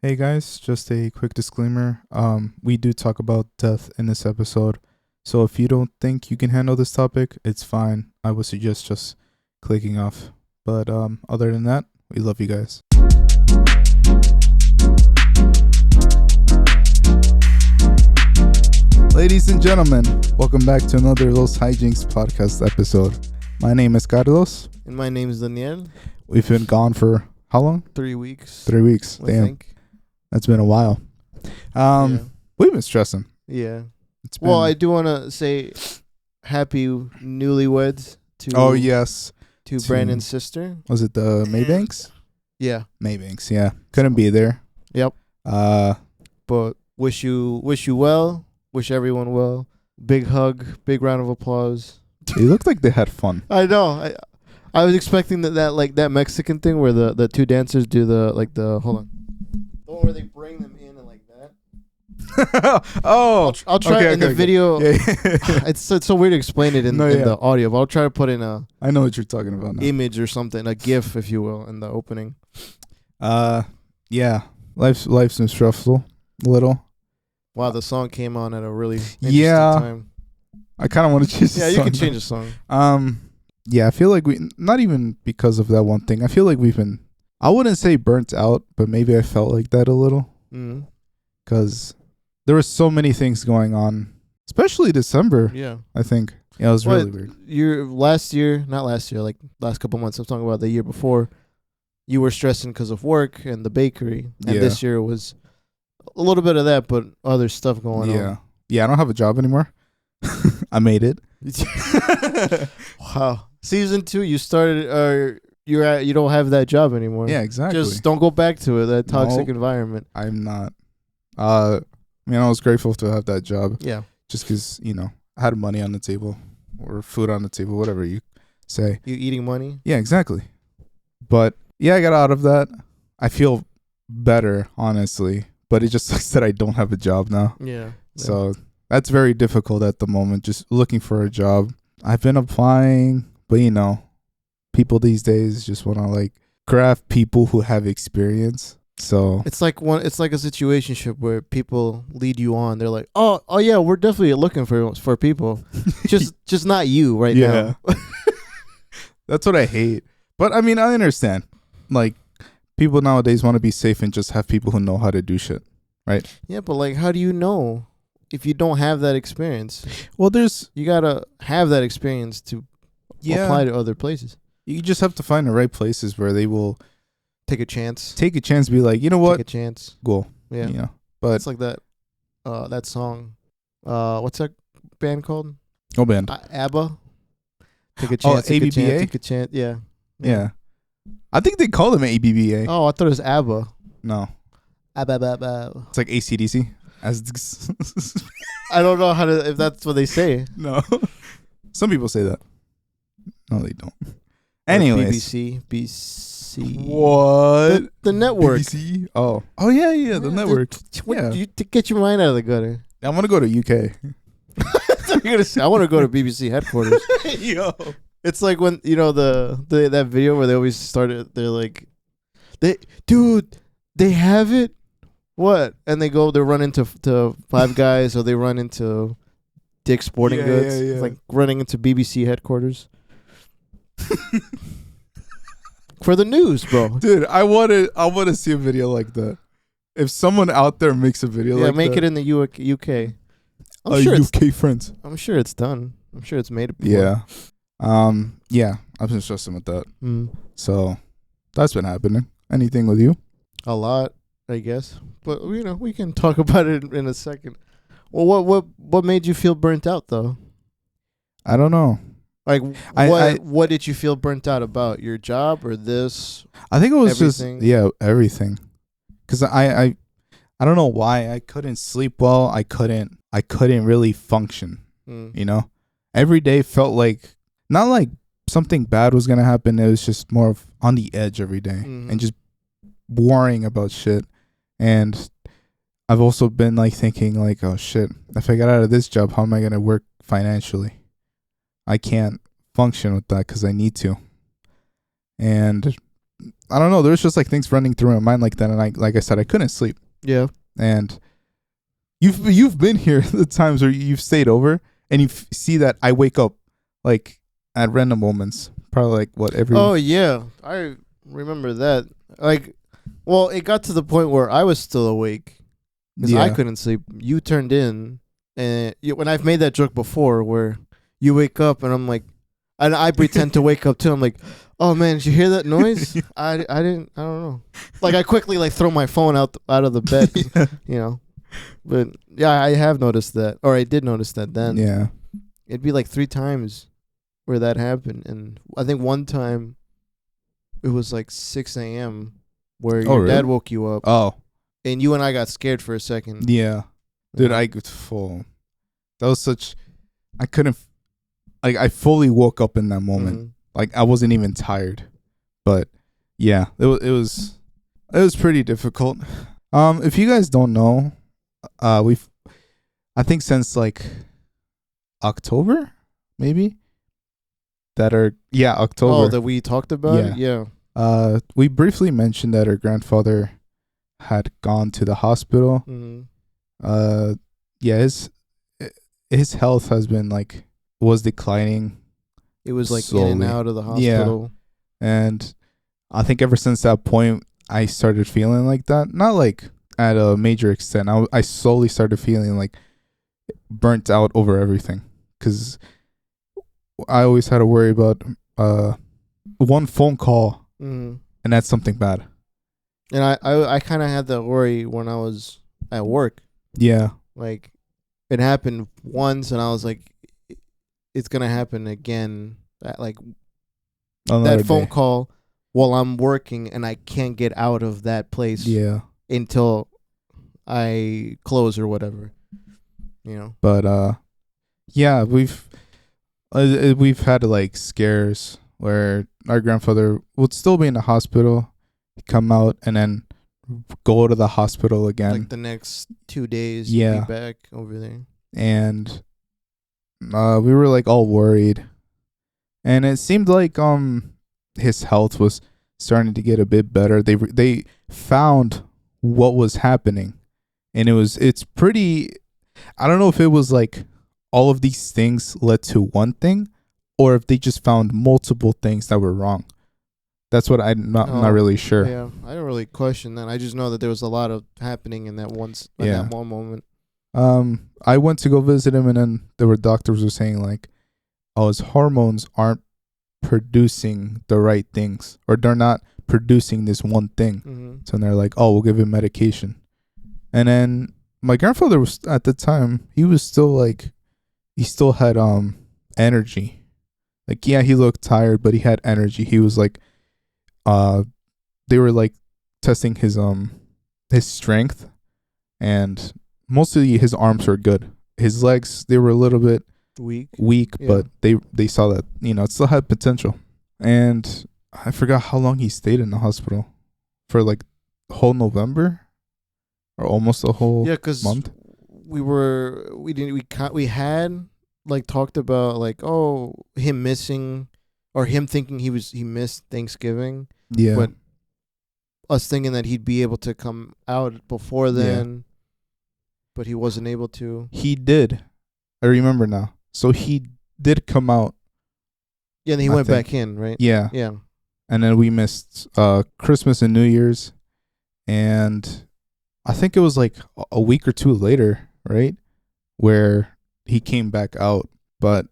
Hey guys, just a quick disclaimer. We do talk about death in this episode. So if you don't think you can handle this topic, it's fine. I would suggest just clicking off. But other than that, we love you guys. Ladies and gentlemen, welcome back to another Los Hijinks podcast episode. My name is Carlos. And my name is Daniel. We've been gone for how long? 3 weeks. 3 weeks. I Damn. think. That's been a while. We've been stressing. Yeah. It's been, Well, I do want to say happy newlyweds to oh yes. to Brandon's sister. Was it the Maybanks? Yeah. Maybanks, yeah. Couldn't be there. Yep. But wish you well. Wish everyone well. Big hug. Big round of applause. It looked like they had fun. I know. I was expecting that Mexican thing where the two dancers do hold on. The one where they bring them in and like that. I'll try it in the video. Yeah. It's so weird to explain it in the audio, but I'll try to put in I know what you're talking about now. image or something, a GIF, if you will, in the opening. Yeah. Life's been stressful a little. Wow, the song came on at a really interesting time. I kind of want to change the song. Yeah, you can change the song. Yeah, I feel like not even because of that one thing. I feel like we've been, I wouldn't say burnt out, but maybe I felt like that a little. Because there were so many things going on, especially December. Yeah. I think. Yeah, it was really weird. Last couple months, I'm talking about the year before, you were stressing because of work and the bakery. And this year was a little bit of that, but other stuff going on. Yeah, I don't have a job anymore. I made it. Wow. Season 2, you started, you don't have that job anymore. Yeah, exactly. Just don't go back to it, that toxic environment. I'm not. I was grateful to have that job. Yeah. Just because, I had money on the table or food on the table, whatever you say. You eating money? Yeah, exactly. But yeah, I got out of that. I feel better, honestly. But it just sucks that I don't have a job now. Yeah. So that's very difficult at the moment, just looking for a job. I've been applying, but people these days just want to grab people who have experience. So it's like a situationship where people lead you on. They're like, oh yeah, we're definitely looking for people, just not you right now. That's what I hate. But I mean, I understand. Like, people nowadays want to be safe and just have people who know how to do shit, right? Yeah, but how do you know if you don't have that experience? Well, you gotta have that experience to apply to other places. You just have to find the right places where they will take a chance. Be like, you know what? Take a chance. Go. Yeah. But it's like that song. What's that band called? Oh, band. ABBA. Take a chance. Oh, ABBA? Take a chance. Yeah. Yeah. I think they call them ABBA. Oh, I thought it was ABBA. No. ABBA. It's like AC/DC. I don't know if that's what they say. No. Some people say that. No, they don't. Anyways. BBC. What? The network. BBC? Oh, yeah, the network. You get your mind out of the gutter. I want to go to UK. You're gonna say, I want to go to BBC headquarters. Yo. It's like when that video where they always started. They're like, they have it. What? And they run into Five Guys, or they run into Dick's Sporting Goods. Yeah. It's like running into BBC headquarters. For the news, bro. Dude, I want to see a video like that. If someone out there makes a video like that. Yeah, make it in the UK. UK friends. I'm sure it's done. I'm sure it's made. Yeah. Yeah, I've been stressing with that. So that's been happening. Anything with you? A lot, I guess. But we can talk about it in a second. Well, what made you feel burnt out though? I don't know. Like, what did you feel burnt out about? Your job or this? I think it was everything? just everything. Because I don't know why I couldn't sleep well. I couldn't really function. Every day felt like, not like something bad was gonna happen. It was just more of on the edge every day and just worrying about shit. And I've also been thinking oh shit, if I get out of this job, how am I gonna work financially? I can't function with that because I need to. And I don't know. There was just like things running through my mind like that, and like I said, I couldn't sleep. Yeah. And you've been here the times where you've stayed over, and you see that I wake up like at random moments, probably like what every. Oh yeah, I remember that. Like, well, it got to the point where I was still awake because I couldn't sleep. You turned in, and when I've made that joke before, where you wake up and I'm like, and I pretend to wake up too. I'm like, oh man, did you hear that noise? I don't know. Like I quickly like throw my phone out of the bed, you know. But yeah, I have noticed that, or I did notice that then. Yeah. It'd be like 3 times where that happened, and I think one time it was like 6 a.m. where your dad woke you up. Oh. And you and I got scared for a second. Yeah. Dude, I could full. That was such. I couldn't. Like I fully woke up in that moment. Mm-hmm. Like I wasn't even tired, but yeah, it was pretty difficult. If you guys don't know, I think since like October, maybe October. Oh, that we talked about it? Yeah. We briefly mentioned that her grandfather had gone to the hospital. Mm-hmm. His health has been was declining. It was like slowly. in and out of the hospital. Yeah. And I think ever since that point, I started feeling like that. Not like at a major extent. I slowly started feeling like burnt out over everything. Because I always had to worry about one phone call, and that's something bad. And I kind of had that worry when I was at work. Yeah. Like, it happened once, and I was like, it's going to happen again. That phone call while I'm working, and I can't get out of that place until I close or whatever. You know? But, yeah, we've had like scares where our grandfather would still be in the hospital, come out, and then go to the hospital again. Like the next 2 days, you'd be back over there. And we were like all worried, and it seemed like his health was starting to get a bit better. They found what was happening, and it's pretty. I don't know if it was like all of these things led to one thing, or if they just found multiple things that were wrong. That's what I'm not really sure. Yeah, I don't really question that. I just know that there was a lot of happening in that that one moment. I went to go visit him, and then there were doctors were saying like, oh, his hormones aren't producing the right things, or they're not producing this one thing. Mm-hmm. So they're like, oh, we'll give him medication. And then my grandfather was, at the time, he was still he still had energy. Like, yeah, he looked tired, but he had energy. He was like, they were like testing his strength, and mostly his arms were good. His legs, they were a little bit weak, but they saw that, it still had potential. And I forgot how long he stayed in the hospital for, like whole November or almost a whole month. We had like talked about like, oh, him missing, or him thinking he missed Thanksgiving. Yeah. But us thinking that he'd be able to come out before then, but he wasn't able to. He did. I remember now. So he did come out. Yeah, and he went back in, right? Yeah. Yeah. And then we missed Christmas and New Year's, and I think it was like a week or two later, right, where he came back out. But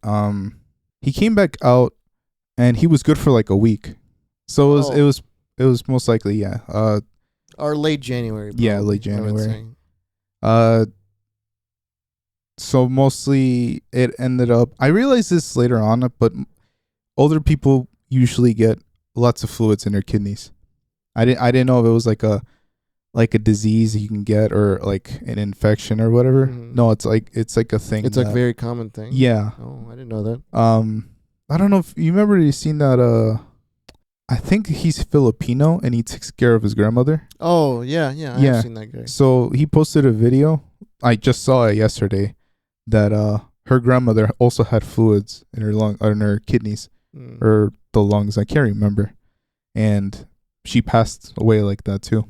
he came back out, and he was good for like a week. So it was most likely or late January. Probably, late January. So mostly it ended up, I realized this later on, but older people usually get lots of fluids in their kidneys. I didn't know if it was like a disease you can get, or like an infection or whatever. Mm-hmm. No, it's like a thing. It's like a very common thing. Yeah. Oh, I didn't know that. I don't know if you remember, you seen that I think he's Filipino and he takes care of his grandmother. Oh, yeah. I've seen that guy. So he posted a video. I just saw it yesterday that her grandmother also had fluids in her in her kidneys or the lungs. I can't remember. And she passed away like that too.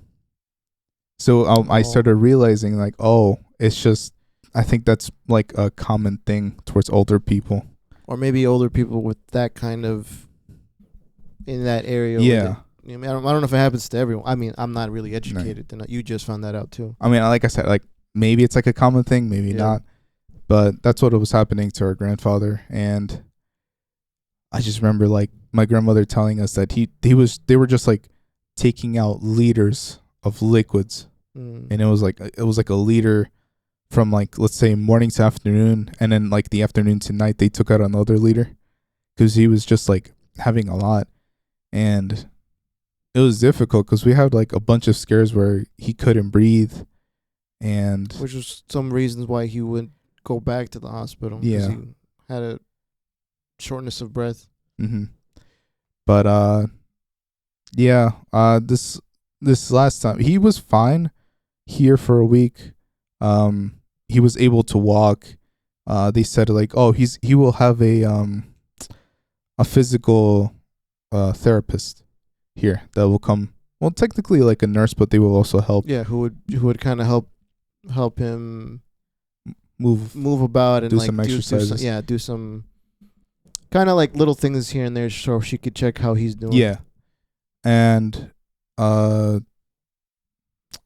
So I Oh. started realizing like, oh, it's just, I think that's like a common thing towards older people. Or maybe older people with that kind of in that area. Yeah. I mean, I don't know if it happens to everyone. I mean, I'm not really educated. No. You just found that out too. I mean, like I said, like maybe it's like a common thing, maybe not. But that's what was happening to our grandfather. And I just remember like my grandmother telling us that they were just like taking out liters of liquids. And it was like a liter from like, let's say morning to afternoon, and then like the afternoon to night they took out another liter because he was just like having a lot. And it was difficult because we had like a bunch of scares where he couldn't breathe, and which was some reasons why he would go back to the hospital. Yeah. He had a shortness of breath. But this last time he was fine here for a week. He was able to walk. They said like, oh, he will have a physical therapist here that will come. Well, technically like a nurse, but they will also help. Yeah, who would kind of help him move about and do like some exercises. do some kind of like little things here and there so she could check how he's doing. Yeah. And I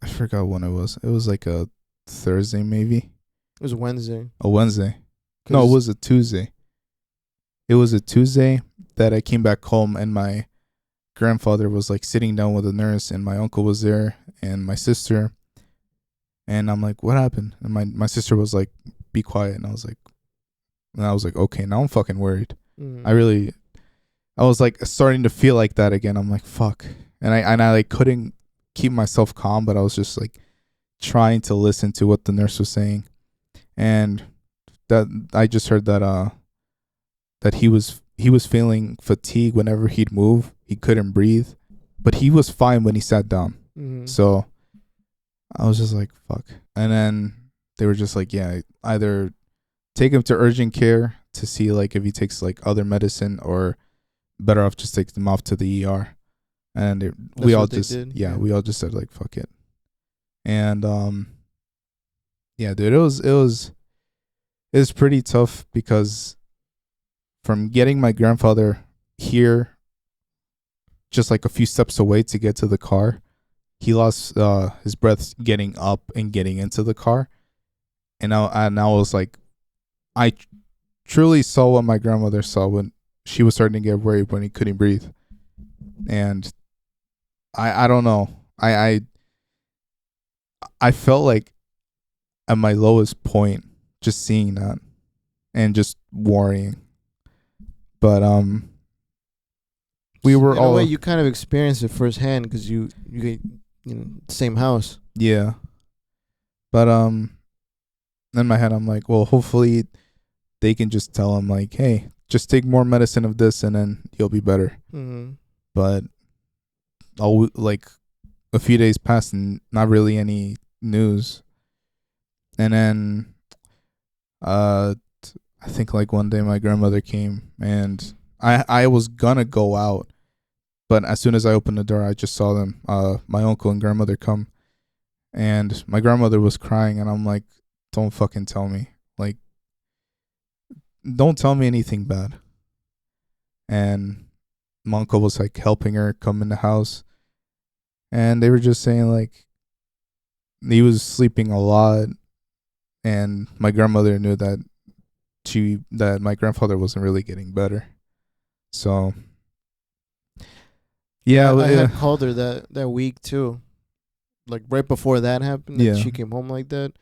forgot when it was. It was like a Thursday maybe. It was Wednesday. A Wednesday. No, it was a Tuesday. It was a Tuesday that I came back home, and my grandfather was like sitting down with a nurse, and my uncle was there and my sister. And I'm like, what happened? And my sister was like, be quiet. And I was like, okay, now I'm fucking worried. I was like starting to feel like that again. I'm like, fuck. And I like couldn't keep myself calm, but I was just like trying to listen to what the nurse was saying. And that I just heard that that he was feeling fatigue whenever he'd move. He couldn't breathe, but he was fine when he sat down. So I was just like, fuck. And then they were just like, yeah, either take him to urgent care to see like if he takes like other medicine, or better off just take them off to the ER. And we all just said like, fuck it. And yeah, dude, it was pretty tough because from getting my grandfather here just like a few steps away to get to the car, he lost his breath getting up and getting into the car. And I was like, I truly saw what my grandmother saw when she was starting to get worried when he couldn't breathe. And I don't know. I felt like at my lowest point just seeing that and just worrying. But we were in all a way you kind of experienced it firsthand because you get same house. Yeah. But in my head I'm like, well, hopefully they can just tell him like, hey, just take more medicine of this and then you'll be better. But like a few days passed and not really any news. And then I think like one day my grandmother came, and I was gonna go out, but as soon as I opened the door I just saw them, my uncle and grandmother come, and my grandmother was crying, and I'm like, don't fucking tell me, like, don't tell me anything bad. And my uncle was like helping her come in the house, and they were just saying like he was sleeping a lot, and my grandmother knew that my grandfather wasn't really getting better. So yeah, I had called her that week too, like right before that happened. Yeah, she came home like that.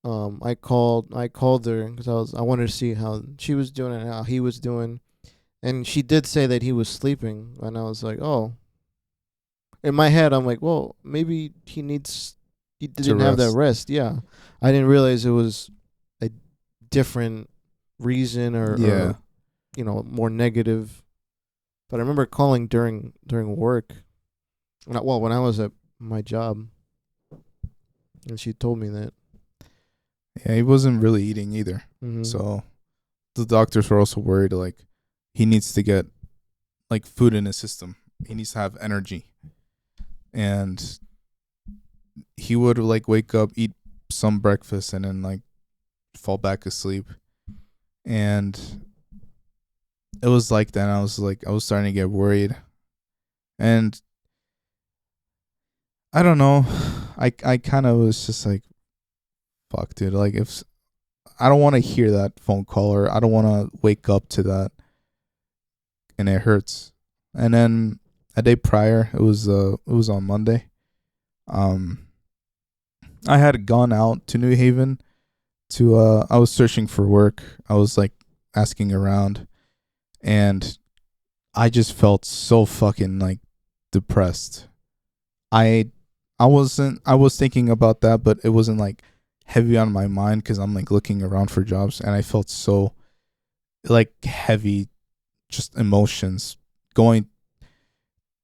I called her because I wanted to see how she was doing and how he was doing, and she did say that he was sleeping, and I was like, oh. In my head, I'm like, well, maybe he didn't have that rest. Yeah, I didn't realize it was a different reason or more negative. But I remember calling during work, when I was at my job, and she told me that. Yeah, he wasn't really eating either. So the doctors were also worried like he needs to get like food in his system he needs to have energy. And he would like wake up, eat some breakfast, and then like fall back asleep. And it was like that. I was starting to get worried. And I don't know. I kind of was just like, fuck, dude. Like, if I don't want to hear that phone call, or I don't want to wake up to that, and it hurts. And then a day prior, it was on Monday. I had gone out to New Haven to I was searching for work. I was like asking around, and I just felt so fucking like depressed. I was thinking about that, but it wasn't like heavy on my mind because I'm like looking around for jobs, and I felt so like heavy, just emotions going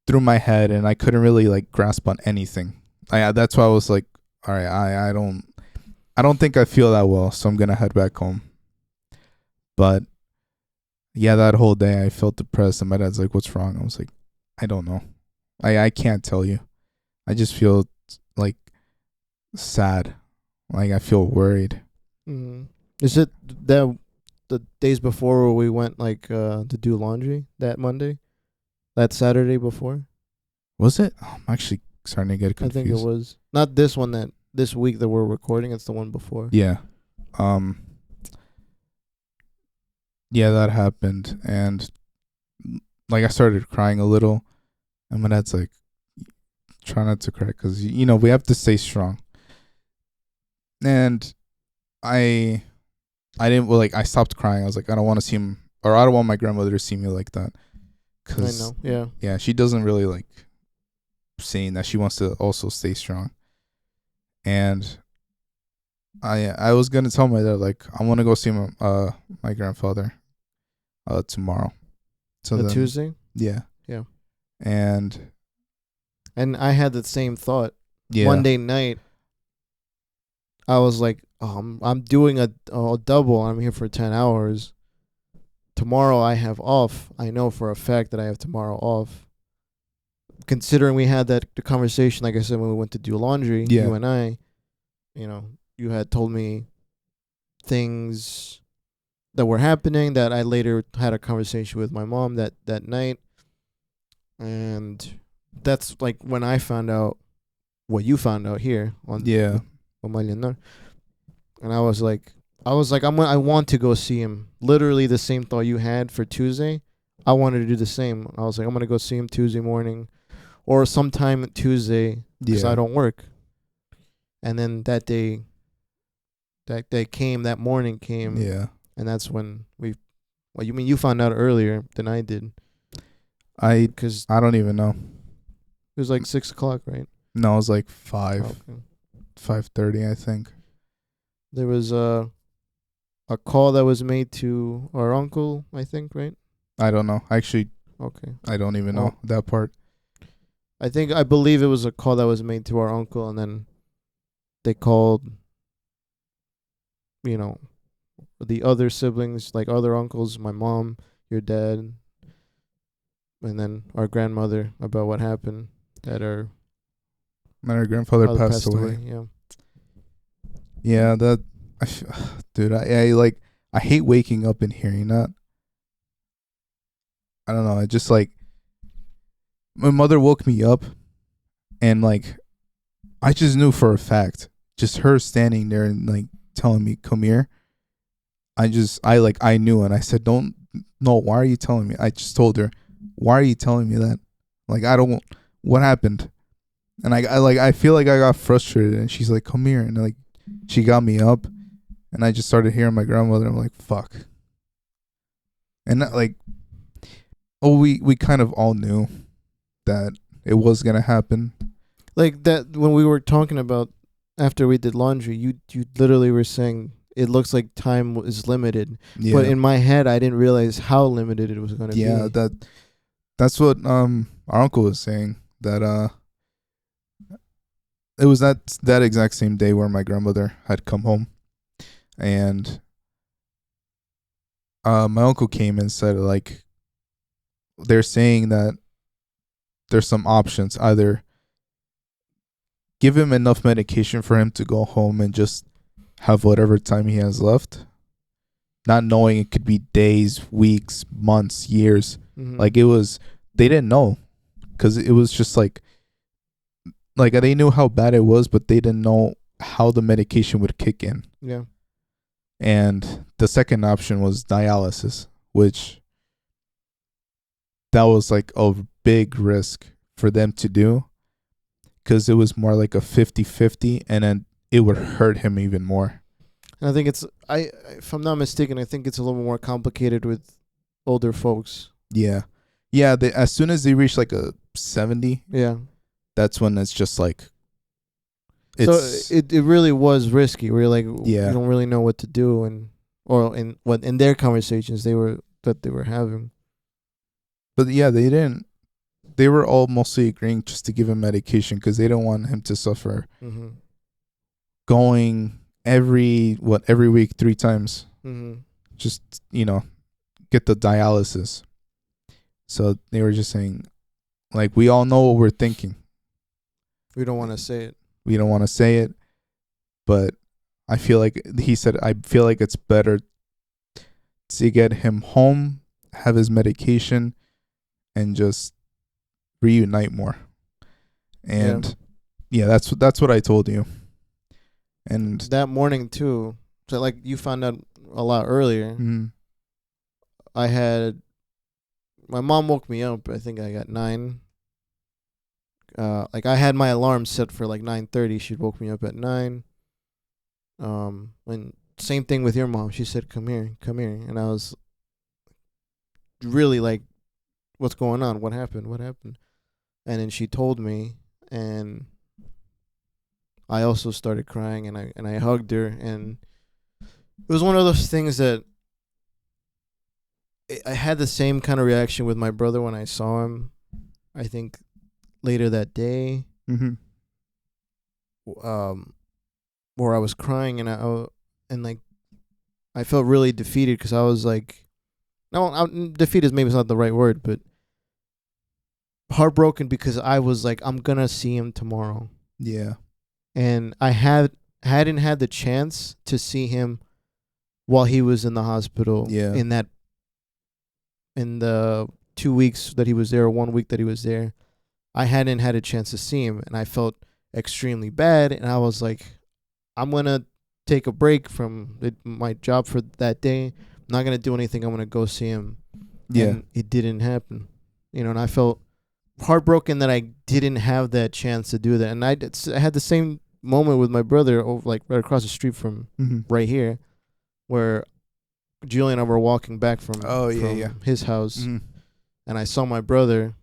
through my head, and I couldn't really like grasp on anything. That's why I was like, all right, I don't think I feel that well, so I'm gonna head back home. But yeah, that whole day I felt depressed, and my dad's like, "What's wrong?" I was like, "I don't know. I can't tell you. I just feel like sad. Like I feel worried." Mm. Is it that the days before where we went like to do laundry that Monday? That Saturday before? Was it? Oh, I'm actually starting to get confused. I think it was. Not this one that this week that we're recording, it's the one before. Yeah. Yeah, that happened, and like I started crying a little, and my dad's like, "Try not to cry, because we have to stay strong." And I didn't I stopped crying. I was like, I don't want to see him, or I don't want my grandmother to see me like that. I know, yeah. Yeah, she doesn't really like saying that. She wants to also stay strong. And I was gonna tell my dad like I want to go see my grandfather tomorrow. So the then, Tuesday? Yeah. Yeah. And I had the same thought. Yeah. Monday night I was like, I'm doing a double. I'm here for 10 hours. Tomorrow I have off. I know for a fact that I have tomorrow off. Considering we had the conversation, like I said, when we went to do laundry, Yeah. you and I, you had told me things that were happening that I later had a conversation with my mom that night. And that's like when I found out what you found out here on Leonor. And I was like, I want to go see him. Literally the same thought you had for Tuesday. I wanted to do the same. I was like, I'm going to go see him Tuesday morning or sometime Tuesday because I don't work. And then that morning came. Yeah. And that's when you mean you found out earlier than I did. Because I don't even know. It was like 6 o'clock, right? No, it was like 5. Okay. 5:30, I think. There was a call that was made to our uncle, I think, right? I don't know. Actually, okay. I don't even know that part. I believe it was a call that was made to our uncle, and then they called, the other siblings, like other uncles, my mom, your dad, and then our grandmother about what happened that our grandfather passed away. Yeah. Yeah, dude, I hate waking up and hearing that. I don't know. I just like, my mother woke me up, and like, I just knew for a fact, just her standing there and like telling me, "Come here." I knew, and I said, "No, why are you telling me?" I just told her, "Why are you telling me that? Like, what happened?" And I feel like I got frustrated, and she's like, "Come here," and like, she got me up, and I just started hearing my grandmother. I'm like, fuck. And that, like, we kind of all knew that it was gonna happen. Like that when we were talking about after we did laundry, you literally were saying it looks like time is limited. Yeah. But in my head, I didn't realize how limited it was gonna be. Yeah, that's what our uncle was saying, that it was that exact same day where my grandmother had come home, and my uncle came and said, like, they're saying that there's some options. Either give him enough medication for him to go home and just have whatever time he has left, not knowing it could be days, weeks, months, years. Like it was, they didn't know, because it was just like they knew how bad it was, but they didn't know how the medication would kick in. Yeah. And the second option was dialysis, which that was like a big risk for them to do, because it was more like a 50-50, and then it would hurt him even more. And I think if I'm not mistaken, I think it's a little more complicated with older folks. Yeah. Yeah, as soon as they reach like a 70, that's when it's just like, so it really was risky. Where like, yeah, you don't really know what to do, or in their conversations they were having. But yeah, they were all mostly agreeing just to give him medication, because they don't want him to suffer. Going every week 3 times, just get the dialysis. So they were just saying, like, we all know what we're thinking. We don't want to say it. We don't want to say it, but I feel like he said, I feel like it's better to get him home, have his medication, and just reunite more. And yeah, that's what I told you. And that morning too, so like you found out a lot earlier. My mom woke me up. I think I got 9. Like I had my alarm set for like 9:30. She woke me up at 9. When same thing with your mom. She said, come here," and I was really like, "What's going on? What happened? And then she told me, and I also started crying, and I hugged her, and it was one of those things that I had the same kind of reaction with my brother when I saw him. I think later that day, where I was crying, and I felt really defeated, because I was like, defeated maybe it's not the right word, but heartbroken, because I was like, I'm gonna see him tomorrow. Yeah. And I hadn't had the chance to see him while he was in the hospital. Yeah. In the 2 weeks that he was there, or 1 week that he was there, I hadn't had a chance to see him, and I felt extremely bad. And I was like, I'm gonna take a break from my job for that day. I'm not gonna do anything. I'm gonna go see him. Yeah. And it didn't happen, and I felt heartbroken that I didn't have that chance to do that. And I had the same moment with my brother, like right across the street from right here, where Julie and I were walking back from his house, and I saw my brother,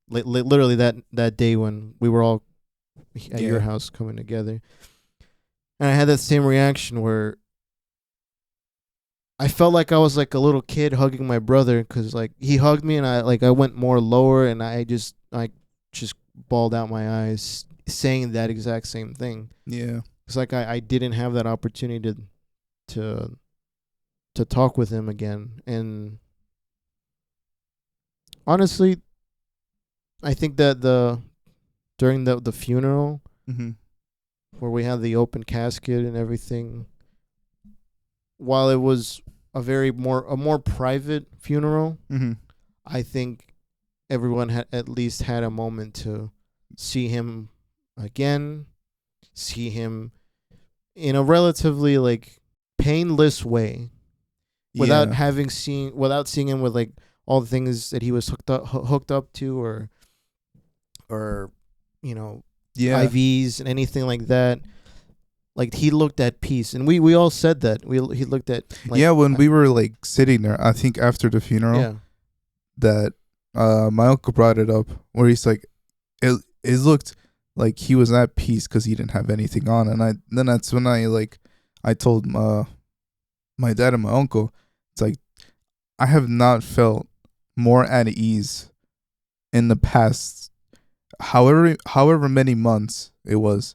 literally that day when we were all at your house coming together, and I had that same reaction where I felt like I was like a little kid hugging my brother, because like he hugged me, and I went more lower, and I just bawled out my eyes, saying that exact same thing. Yeah, it's like I didn't have that opportunity to talk with him again. And honestly, I think that during the funeral, where we had the open casket and everything, while it was a more private funeral, I think everyone had at least had a moment to see him again, see him in a relatively like painless way, without seeing him with like all the things that he was hooked up to, or IVs and anything like that. Like he looked at peace, and we all said that he looked at when we were like sitting there, I think after the funeral, that my uncle brought it up, where he's like, it looked like he was at peace because he didn't have anything on. And then that's when I told my dad and my uncle, it's like, I have not felt more at ease in the past however many months it was,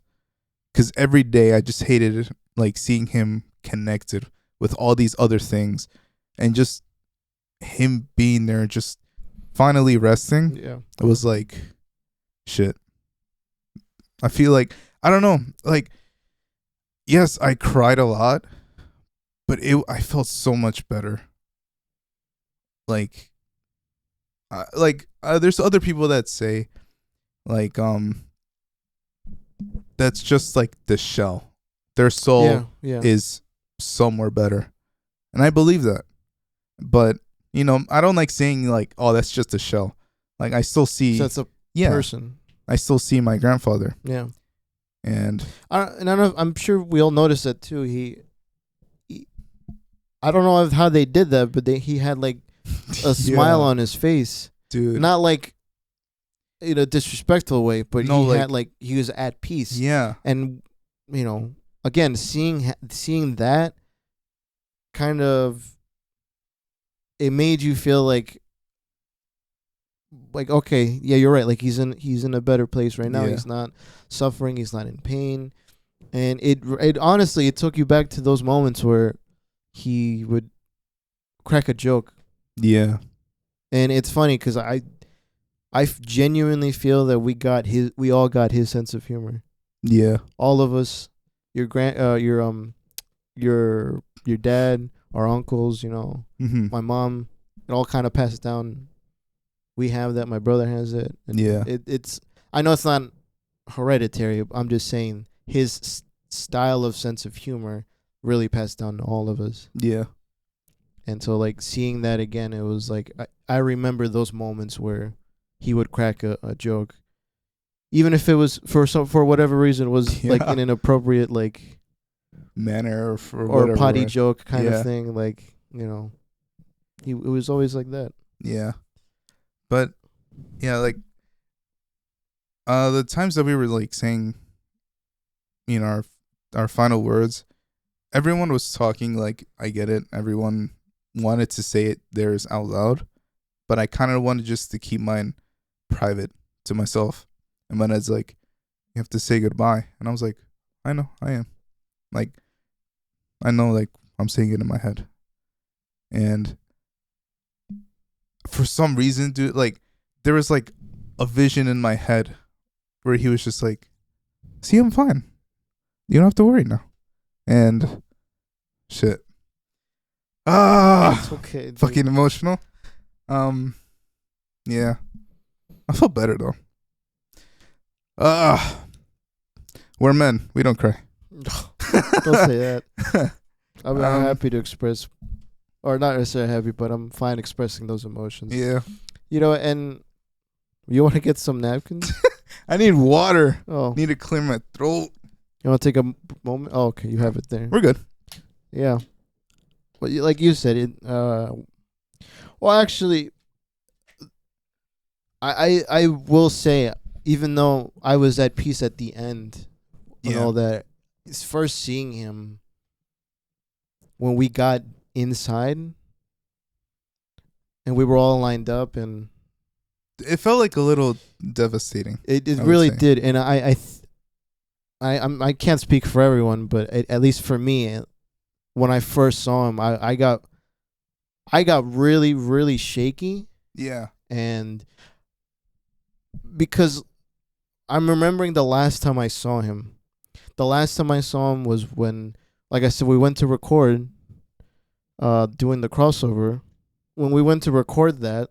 because every day I just hated it, like seeing him connected with all these other things, and just him being there, just finally resting, Yeah. it was like, shit. I feel like, I don't know, like, yes, I cried a lot, but I felt so much better. Like, there's other people that say, like, that's just like the shell. Their soul is somewhere better. And I believe that. But, I don't like saying like, oh, that's just a shell. Like, I still see. So that's a person. I still see my grandfather. Yeah. And I don't know. I'm sure we all noticed that too. He I don't know how they did that, but he had like a smile on his face, dude. Not like in a disrespectful way, but no, he had like he was at peace. Yeah. And again, seeing that kind of, it made you feel like okay, yeah, you're right. Like he's in a better place right now. Yeah. He's not suffering. He's not in pain. And it honestly, it took you back to those moments where he would crack a joke. Yeah. And it's funny because I genuinely feel that we all got his sense of humor. Yeah. All of us, your dad, our uncles, my mom, it all kind of passes down. We have that. My brother has it. And it's. I know it's not hereditary. I'm just saying his style of sense of humor really passed down to all of us. Yeah. And so, like, seeing that again, it was like I remember those moments where he would crack a joke, even if it was for whatever reason was like an inappropriate like manner or potty right? joke kind of thing. Like, it was always like that. Yeah. But yeah, like the times that we were like saying, our final words, everyone was talking like, I get it. Everyone wanted to say it theirs out loud, but I kind of wanted just to keep mine private to myself. And when it's like, you have to say goodbye, and I was like, I know, I am. Like, I know, like, I'm saying it in my head. And for some reason, dude, like, there was like a vision in my head where he was just like, see, I'm fine. You don't have to worry now. And shit. It's okay. Dude. Fucking emotional. Yeah. I feel better though. We're men. We don't cry. Don't say that. I'm happy to express, or not necessarily happy, but I'm fine expressing those emotions. Yeah. And you want to get some napkins? I need water. Oh. Need to clear my throat. You want to take a moment? Oh, okay. You have it there. We're good. Yeah. But like you said, it. Well, actually, I will say, even though I was at peace at the end, and all that, it's first seeing him when we got inside, and we were all lined up, and it felt like a little devastating. It really did, and I can't speak for everyone, but at least for me, when I first saw him, I got really, really shaky. Yeah. And because I'm remembering the last time I saw him. The last time I saw him was when, like I said, we went to record doing the crossover. When we went to record that,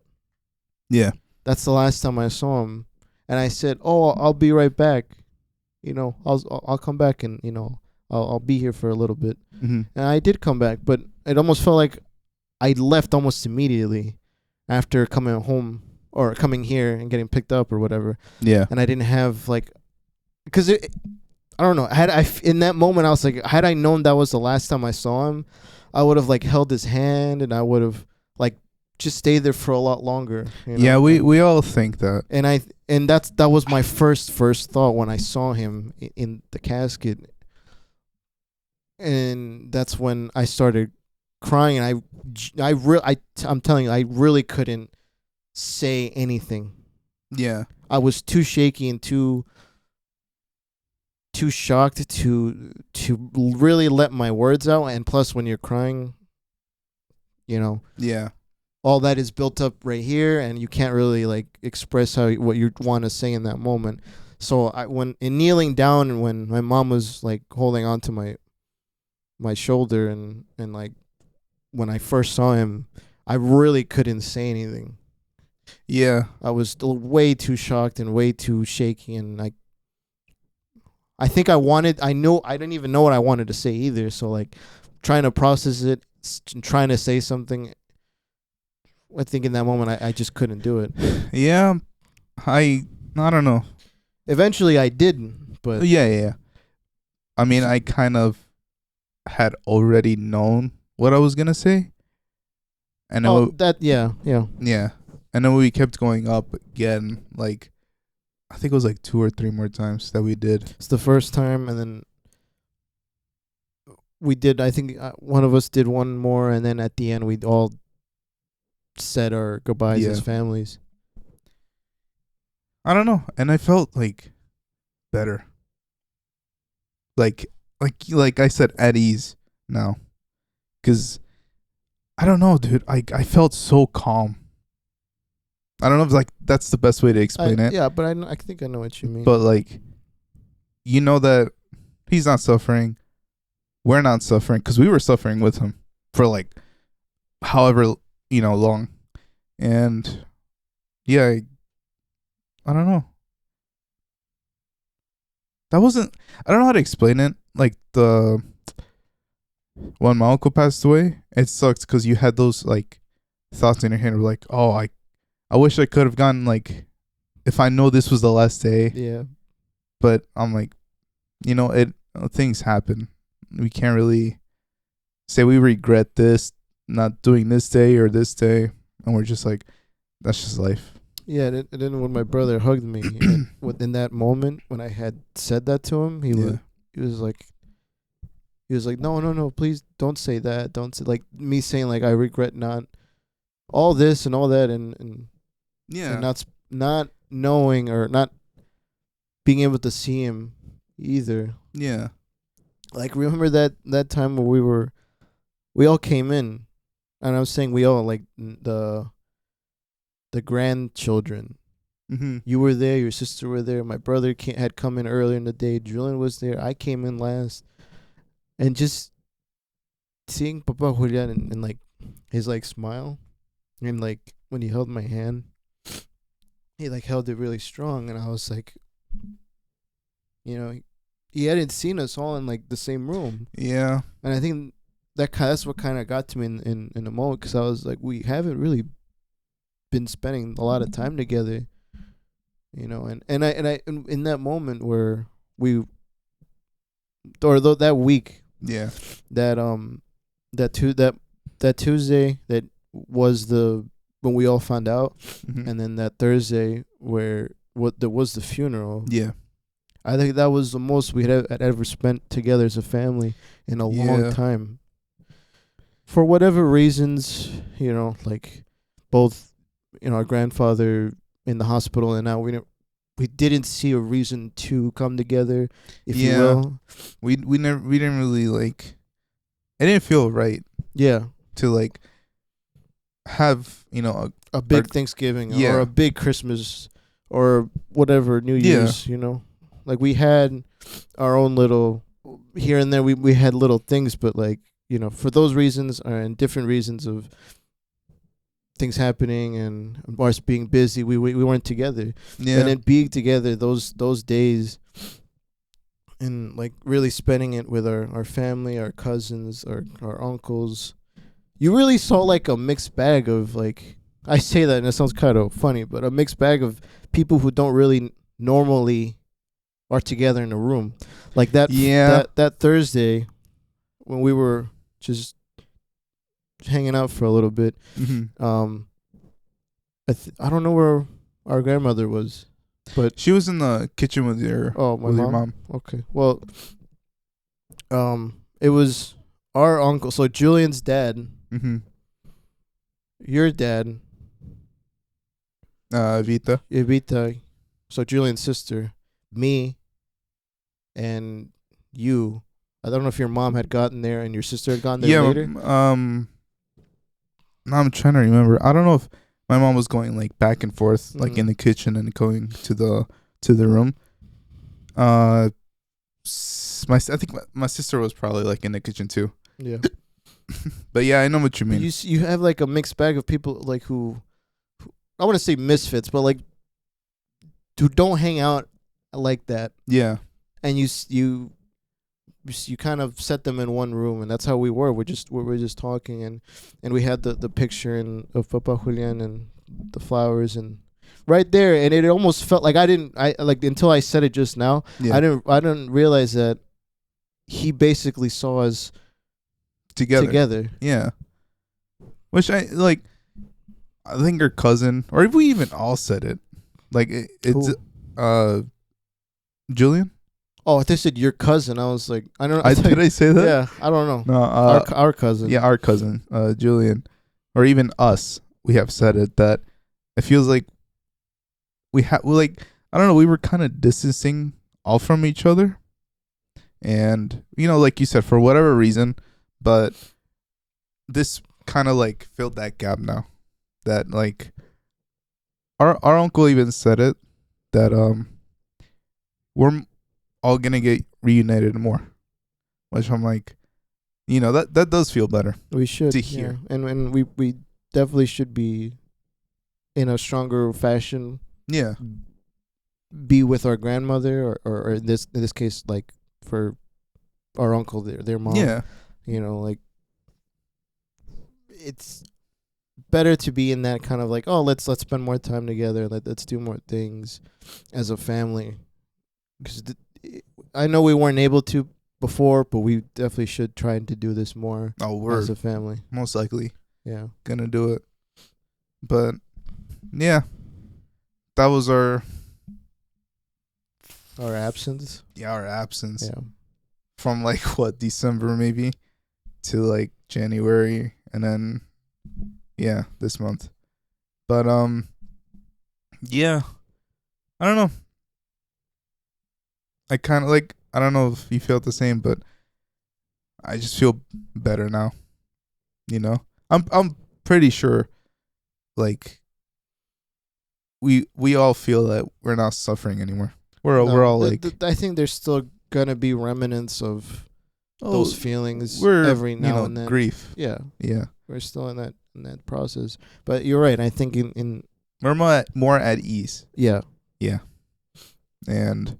that's the last time I saw him. And I said, "Oh, I'll be right back. I'll come back and I'll be here for a little bit." Mm-hmm. And I did come back, but it almost felt like I left almost immediately after coming home or coming here and getting picked up or whatever. Yeah. And I didn't have because I don't know. In that moment I was like, had I known that was the last time I saw him, I would have held his hand and I would have just stayed there for a lot longer. Yeah, we all think that. And that was my first thought when I saw him in the casket. And that's when I started crying, and I'm telling you, I really couldn't say anything. Yeah. I was too shaky and too shocked to really let my words out, and plus when you're crying, Yeah. all that is built up right here, and you can't really like express what you want to say in that moment. So when in kneeling down, and when my mom was like holding on to my shoulder, and like when I first saw him, I really couldn't say anything. Yeah. I was still way too shocked and way too shaky, and I think I didn't even know what I wanted to say either. So like trying to process it, trying to say something. I think in that moment I just couldn't do it. Yeah. I don't know. Eventually I did, but Yeah. I mean, I kind of had already known what I was gonna say, and yeah. yeah, and then we kept going up again. Like, I think it was like 2 or 3 more times that we did. It's the first time, and then we did. I think one of us did one more, and then at the end we all said our goodbyes as families. I don't know, and I felt like better. Like I said, at ease now, because I don't know, dude. I felt so calm. I don't know if like that's the best way to explain it. Yeah, but I think I know what you mean. But like, you know that he's not suffering. We're not suffering, because we were suffering with him for like however long, and yeah, I don't know. That wasn't. I don't know how to explain it. Like when my uncle passed away, it sucks because you had those like thoughts in your head, were like, oh, I wish I could have gone, like, if I know this was the last day. Yeah. But I'm like, things happen. We can't really say we regret this, not doing this day or this day, and we're just like, that's just life. Yeah, and then when my brother hugged me, in that moment when I had said that to him, he was like, no, please don't say that. Don't say, like, me saying like I regret not all this and all that, and not knowing or not being able to see him either. Yeah. Like, remember that time where we all came in, and I was saying we all, like, the grandchildren. Mm-hmm. You were there, your sister were there, my brother had come in earlier in the day, Julian was there, I came in last, and just seeing Papa Julian and like his like smile, and like when he held my hand, he like held it really strong, and I was like, he hadn't seen us all in like the same room. Yeah. And I think that's what kind of got to me in a moment, because I was like, we haven't really been spending a lot of time together, and I in that moment where that week, that Tuesday that was when we all found out, mm-hmm. and then that Thursday where there was the funeral. Yeah. I think that was the most we had ever spent together as a family in a long time. For whatever reasons, like both, our grandfather in the hospital, and now we didn't see a reason to come together, if you will. We didn't really like. It didn't feel right. Yeah. To like have a big Thanksgiving or a big Christmas or whatever New Year's. Like, we had our own little here and there. We had little things, but like, for those reasons and different reasons of things happening and us being busy, we weren't together. Yeah. And then being together those days, and like really spending it with our family, our cousins, our uncles, you really saw like a mixed bag of, like, I say that and it sounds kind of funny, but a mixed bag of people who don't really normally are together in a room. Like that that Thursday when we were just hanging out for a little bit. Mm-hmm. I don't know where our grandmother was, but she was in the kitchen with your mom. Okay. Well, it was our uncle, so Julian's dad. Mm-hmm. Your dad. Evita. So Julian's sister, me, and you. I don't know if your mom had gotten there and your sister had gotten there later. Now I'm trying to remember. I don't know if my mom was going like back and forth, like in the kitchen and going to the room. I think my sister was probably like in the kitchen too. Yeah. But yeah, I know what you mean. You have like a mixed bag of people like who I want to say misfits, but like who don't hang out like that. Yeah. And you kind of set them in one room, and that's how we were. We're just talking, and we had the picture of Papa Julian and the flowers and right there, and it almost felt like I like until I said it just now. Yeah. I didn't realize that he basically saw us together. Yeah. Which I think her cousin, or if we even all said it, like it's Julian. Oh, they said your cousin. I was like, I don't know. Did I say that? Yeah, I don't know. No, our cousin. Yeah, our cousin, Julian, or even us. We have said it that it feels like we I don't know. We were kind of distancing all from each other, and like you said, for whatever reason, but this kind of like filled that gap now. That like our uncle even said it that we're all gonna get reunited more, which I'm like, that does feel better. We should to hear, and we definitely should be in a stronger fashion. Yeah, be with our grandmother or in this case like for our uncle their mom. Yeah, like it's better to be in that kind of like, oh, let's spend more time together. Let's do more things as a family. Because I know we weren't able to before, but we definitely should try to do this more as a family. Most likely. Yeah. Gonna do it. But, yeah. That was our absence. Yeah, our absence. Yeah. From December maybe to January, and then this month. But yeah. I don't know. I kind of I don't know if you felt the same, but I just feel better now. I'm pretty sure we all feel that we're not suffering anymore. We're all I think there's still gonna be remnants of those feelings every now and then. Grief. Yeah. Yeah. We're still in that process. But you're right. I think in we're more at ease. Yeah. Yeah. And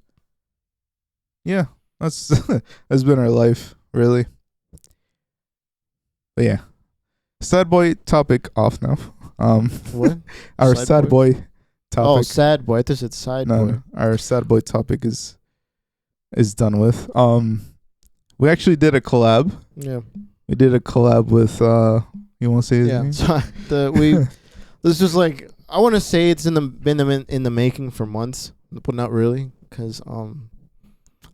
yeah, that's been our life, really. But yeah. Sad boy topic off now. What? Our sad boy topic. Oh, sad boy. I thought it said side boy. No, our sad boy topic is done with. We actually did a collab. Yeah. We did a collab with you want to say his name? So this was I want to say it's been in the making for months, but not really, because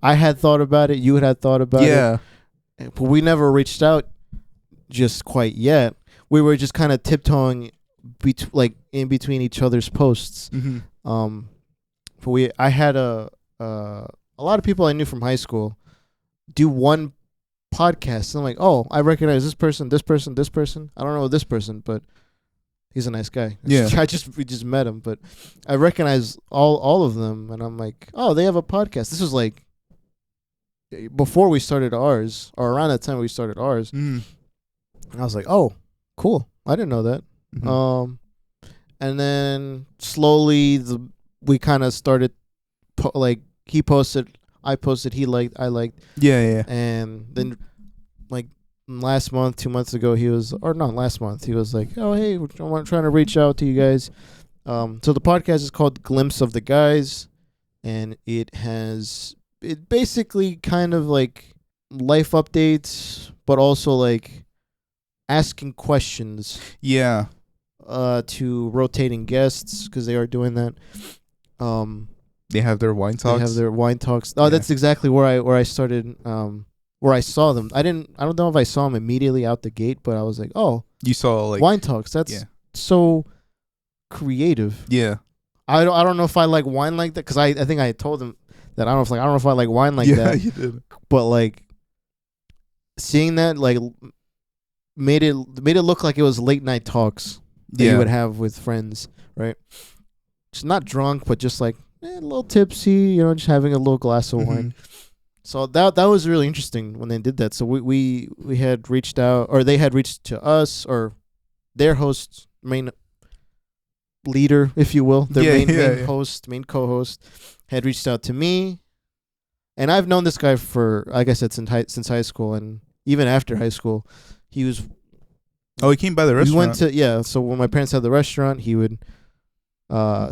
I had thought about it, you had thought about it, but we never reached out just quite yet. We were just kind of tiptoeing in between each other's posts. Mm-hmm. But I had a lot of people I knew from high school do one podcast, and I'm like, oh, I recognize this person. I don't know this person, but he's a nice guy. Yeah. We just met him, but I recognize all of them, and I'm like, oh, they have a podcast. This was before we started ours, or around that time we started ours. Mm. And I was like, oh, cool. I didn't know that. Mm-hmm. And then slowly we kind of started he posted, I posted, he liked, I liked. Yeah. And then last month, 2 months ago, he was like, oh, hey, I'm trying to reach out to you guys. So the podcast is called Glimpse of the Guys, and it basically kind of life updates, but also asking questions. Yeah. To rotating guests, because they are doing that. They have their wine talks. Oh, yeah. That's exactly where I started. Where I saw them. I don't know if I saw them immediately out the gate, but I was like, oh, you saw wine talks. That's so creative. Yeah. I don't know if I like wine like that, because I think I told them that I don't know if I like wine like that. Yeah, you did. But seeing that made it look like it was late night talks that you would have with friends, right? Just not drunk, but just like a little tipsy, just having a little glass of wine. So that was really interesting when they did that. So we had reached out, or they had reached to us, or their host, main leader, if you will, their main host, main co-host, had reached out to me. And I've known this guy for, like I said, since high school, and even after high school, he was. Oh, he came by the restaurant. We went to So when my parents had the restaurant, he would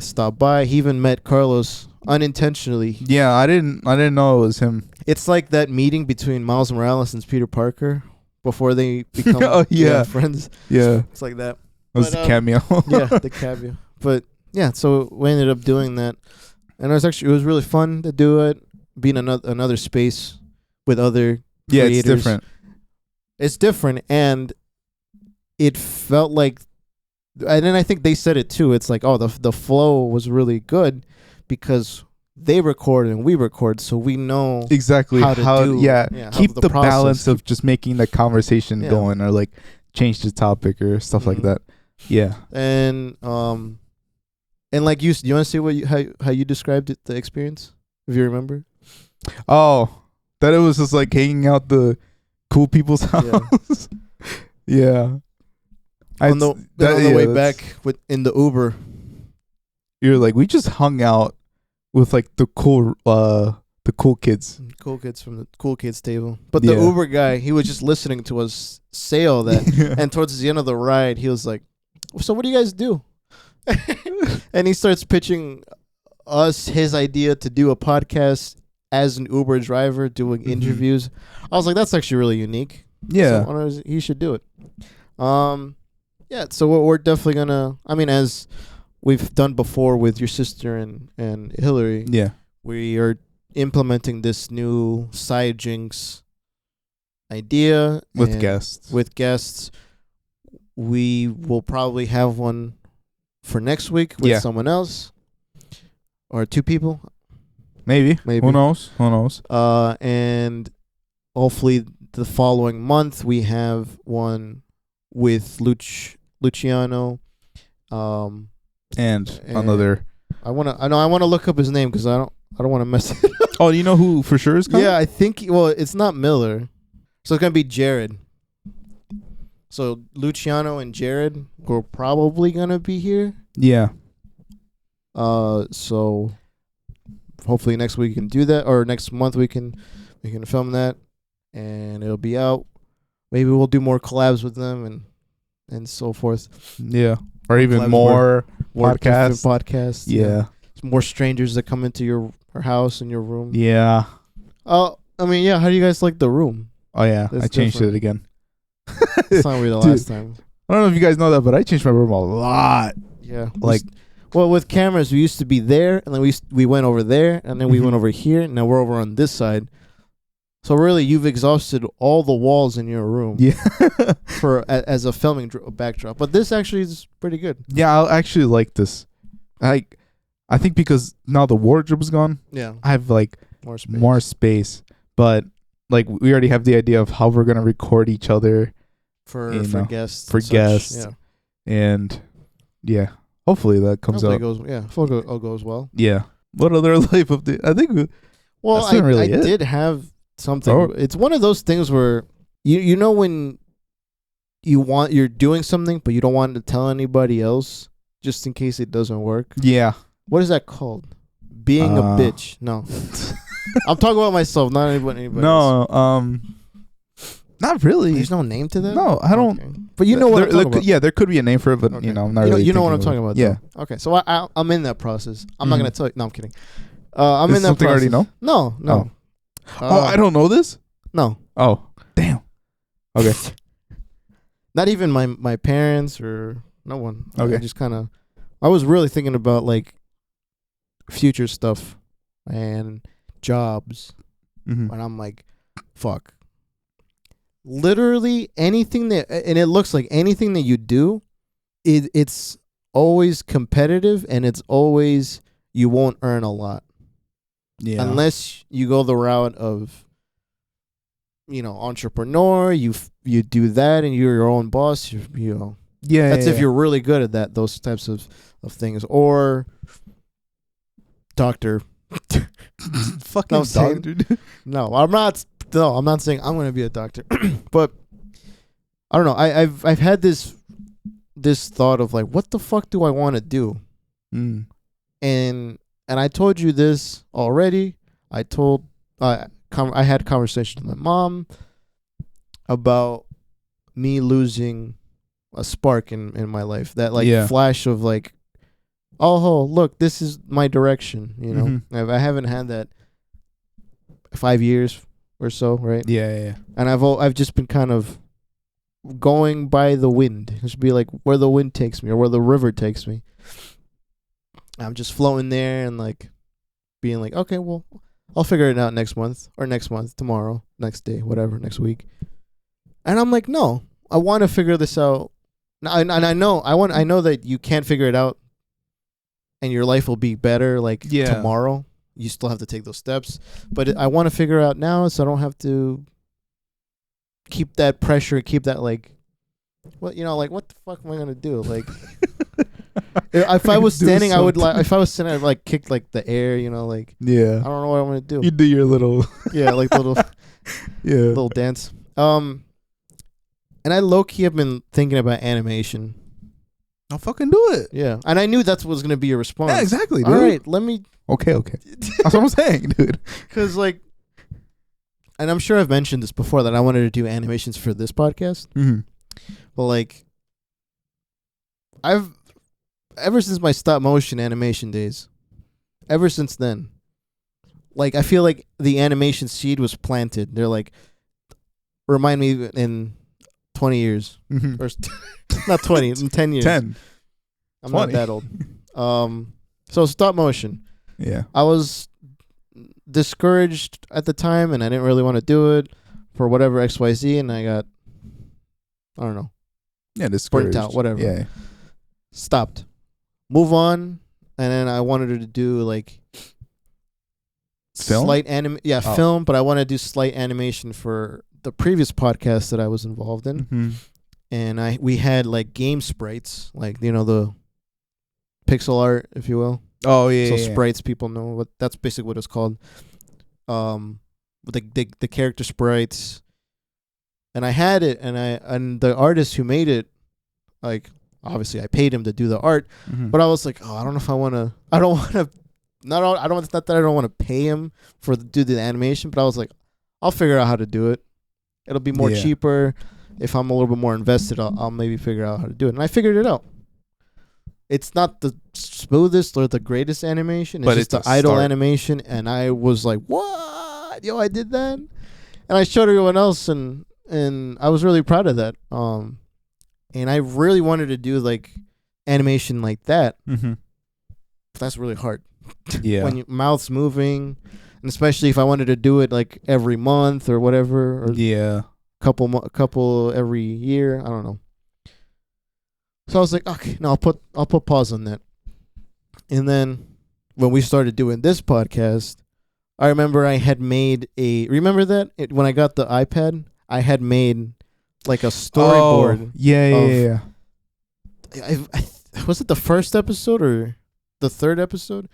stop by. He even met Carlos unintentionally. Yeah, I didn't know it was him. It's like that meeting between Miles Morales and Peter Parker before they become friends. Yeah, it's like that. It was the cameo. Yeah, the cameo. But yeah, so we ended up doing that, and it was really fun to do it. Being another space with other creators. It's different. It's different, and it felt like, and then I think they said it too. It's like, oh, the flow was really good because they record and we record, so we know exactly how to keep the balance of just making the conversation going, or like change the topic or stuff like that. Yeah, and like you want to see how you described it, the experience, if you remember. Oh, that it was just like hanging out the cool people's house. Yeah. On the way back in the Uber, you're like, we just hung out with like the cool kids. Cool kids from the cool kids table. But the Uber guy, he was just listening to us say all that. And towards the end of the ride, he was like, so what do you guys do? And he starts pitching us his idea to do a podcast as an Uber driver doing interviews. I was like, that's actually really unique. Yeah. So he should do it. Yeah, so we're definitely gonna, as we've done before with your sister and Hillary. Yeah. We are implementing this new Hijinks idea with guests. We will probably have one for next week with someone else or two people. Maybe. Who knows? And hopefully the following month we have one with Luciano. And another. I want to look up his name because I don't want to mess it up. Oh, do you know who for sure is coming? Yeah, I think. Well, it's not Miller, so it's gonna be Jared. So Luciano and Jared were probably gonna be here. Yeah. So hopefully next week we can do that, or next month we can film that, and it'll be out. Maybe we'll do more collabs with them and so forth. Yeah. Or even more podcasts. Yeah. More strangers that come into your house and your room. Yeah. How do you guys like the room? Oh, yeah. I changed it again. It's not really the last time. I don't know if you guys know that, but I changed my room a lot. Yeah. With cameras, we used to be there, and then we went over there, and then we went over here, and now we're over on this side. So really, you've exhausted all the walls in your room. Yeah. as a filming backdrop. But this actually is pretty good. Yeah, I actually like this. I think because now the wardrobe is gone. Yeah. I have like more space. But like we already have the idea of how we're gonna record each other for guests. For guests. Yeah. And yeah. Hopefully that comes out. Hopefully it all goes well. Yeah. What other life update? I think. I did have something. Oh. It's one of those things where you know when you're doing something but you don't want to tell anybody else just in case it doesn't work. Yeah. What is that called? Being a bitch. No. I'm talking about myself, not anybody else. No. Not really. There's no name to that? No, I don't. Okay. But you know what I'm talking about. Yeah, there could be a name for it, but okay. I'm not really. You know what I'm talking about. Yeah. Though. Okay, so I'm in that process. I'm not gonna tell you. No, I'm kidding. I'm in that something process. I already know. No. I don't know this. No. Oh, damn. Okay. Not even my parents or no one. Okay. I just I was really thinking about like future stuff and jobs, and I'm like, fuck. Literally anything and it looks like anything that you do, it's always competitive, and it's always you won't earn a lot. Yeah. Unless you go the route of entrepreneur. You do that, and you're your own boss. Yeah, that's if you're really good at that. Those types of things, or doctor. Fucking doctor. No, I'm not. No, I'm not saying I'm going to be a doctor, but I don't know. I've had this thought of like, what the fuck do I want to do? And I told you this already. I had conversations with my mom about me losing a spark in my life. That flash of like, oh look, this is my direction. I haven't had that 5 years or so, right? Yeah. And I've just been kind of going by the wind. Just be like where the wind takes me or where the river takes me. I'm just floating there and like being like, okay, well, I'll figure it out next month, tomorrow, next day, whatever, next week. And I'm like, no, I want to figure this out. And I know that you can't figure it out and your life will be better tomorrow. You still have to take those steps, but I want to figure out now so I don't have to keep that pressure, keep that like, what the fuck am I gonna do? Like, if I was standing, I would if I was sitting, I'd like kick like the air, like, yeah. I don't know what I'm gonna do. You do your little, little dance. And I low key have been thinking about animation. I'll fucking do it. Yeah, and I knew that's what was gonna be your response. Yeah, exactly, dude. All right, let me. Okay. That's what I'm saying, dude. Because like, and I'm sure I've mentioned this before that I wanted to do animations for this podcast. Mm-hmm. But like, ever since my stop motion animation days, ever since then, like I feel like the animation seed was planted. They're like, remind me in 20 years. Mm-hmm. Or not 20, in 10 years. 10. I'm 20. not that old. So stop motion. Yeah. I was discouraged at the time and I didn't really want to do it for whatever XYZ, and I got, I don't know. Yeah, discouraged. Burnt out, whatever. Yeah. Stopped. Move on. And then I wanted to do like film? Slight film, but I wanted to do slight animation for the previous podcast that I was involved in. Mm-hmm. And we had like game sprites, like the pixel art, if you will. Oh yeah. So yeah. sprites, people know what that's basically what it's called. The character sprites, and I had it, and the artist who made it, like obviously I paid him to do the art, but I was like, oh, I don't know if I want to. I don't want to. It's not that I don't want to pay him for do the animation, but I was like, I'll figure out how to do it. It'll be more cheaper if I'm a little bit more invested. I'll maybe figure out how to do it, and I figured it out. It's not the smoothest or the greatest animation. It's just the idle animation. And I was like, what? Yo, I did that? And I showed everyone else, and I was really proud of that. And I really wanted to do, like, animation like that. Mm-hmm. But that's really hard. Yeah. When your mouth's moving, and especially if I wanted to do it, like, every month or whatever. Or couple every year. I don't know. So I was like, okay, no, I'll put pause on that. And then when we started doing this podcast, I remember I had made remember that? When I got the iPad, I had made like a storyboard. Oh, yeah. Was it the first episode or the third episode?